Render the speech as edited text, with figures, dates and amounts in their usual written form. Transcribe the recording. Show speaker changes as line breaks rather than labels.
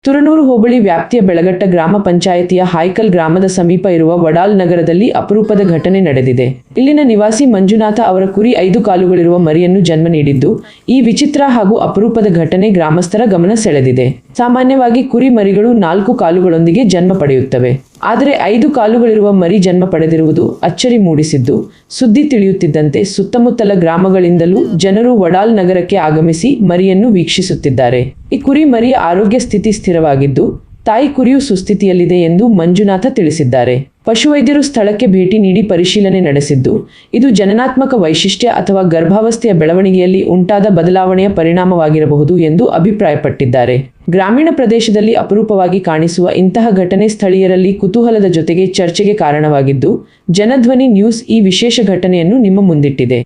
ತುರನೂರು ಹೋಬಳಿ ವ್ಯಾಪ್ತಿಯ ಬೆಳಗಟ್ಟ ಗ್ರಾಮ ಪಂಚಾಯಿತಿಯ ಹಾಯ್ಕಲ್ ಗ್ರಾಮದ ಸಮೀಪ ಇರುವ ವಡಾಲ್ ನಗರದಲ್ಲಿ ಅಪರೂಪದ ಘಟನೆ ನಡೆದಿದೆ. ಇಲ್ಲಿನ ನಿವಾಸಿ ಮಂಜುನಾಥ ಅವರ ಕುರಿ 5 ಕಾಲುಗಳಿರುವ ಮರಿಯನ್ನು ಜನ್ಮ ನೀಡಿದ್ದು, ಈ ವಿಚಿತ್ರ ಹಾಗೂ ಅಪರೂಪದ ಘಟನೆ ಗ್ರಾಮಸ್ಥರ ಗಮನ ಸೆಳೆದಿದೆ. ಸಾಮಾನ್ಯವಾಗಿ ಕುರಿ ಮರಿಗಳು 4 ಕಾಲುಗಳೊಂದಿಗೆ ಜನ್ಮ ಪಡೆಯುತ್ತವೆ. ಆದರೆ 5 ಕಾಲುಗಳಿರುವ ಮರಿ ಜನ್ಮ ಪಡೆದಿರುವುದು ಅಚ್ಚರಿ ಮೂಡಿಸಿದ್ದು, ಸುದ್ದಿ ತಿಳಿಯುತ್ತಿದ್ದಂತೆ ಸುತ್ತಮುತ್ತಲ ಗ್ರಾಮಗಳಿಂದಲೂ ಜನರು ವಡಾಲ್ ನಗರಕ್ಕೆ ಆಗಮಿಸಿ ಮರಿಯನ್ನು ವೀಕ್ಷಿಸುತ್ತಿದ್ದಾರೆ. ಈ ಕುರಿ ಮರಿಯ ಆರೋಗ್ಯ ಸ್ಥಿತಿ ಸ್ಥಿರವಾಗಿದ್ದು, ತಾಯಿ ಕುರಿಯು ಸುಸ್ಥಿತಿಯಲ್ಲಿದೆ ಎಂದು ಮಂಜುನಾಥ ತಿಳಿಸಿದ್ದಾರೆ. ಪಶುವೈದ್ಯರು ಸ್ಥಳಕ್ಕೆ ಭೇಟಿ ನೀಡಿ ಪರಿಶೀಲನೆ ನಡೆಸಿದ್ದು, ಇದು ಜನನಾತ್ಮಕ ವೈಶಿಷ್ಟ್ಯ ಅಥವಾ ಗರ್ಭಾವಸ್ಥೆಯ ಬೆಳವಣಿಗೆಯಲ್ಲಿ ಉಂಟಾದ ಬದಲಾವಣೆಯ ಪರಿಣಾಮವಾಗಿರಬಹುದು ಎಂದು ಅಭಿಪ್ರಾಯಪಟ್ಟಿದ್ದಾರೆ. ಗ್ರಾಮೀಣ ಪ್ರದೇಶದಲ್ಲಿ ಅಪರೂಪವಾಗಿ ಕಾಣಿಸುವ ಇಂತಹ ಘಟನೆ ಸ್ಥಳೀಯರಲ್ಲಿ ಕುತೂಹಲದ ಜೊತೆಗೆ ಚರ್ಚೆಗೆ ಕಾರಣವಾಗಿದ್ದು, ಜನಧ್ವನಿ ನ್ಯೂಸ್ ಈ ವಿಶೇಷ ಘಟನೆಯನ್ನು ನಿಮ್ಮ ಮುಂದಿಟ್ಟಿದೆ.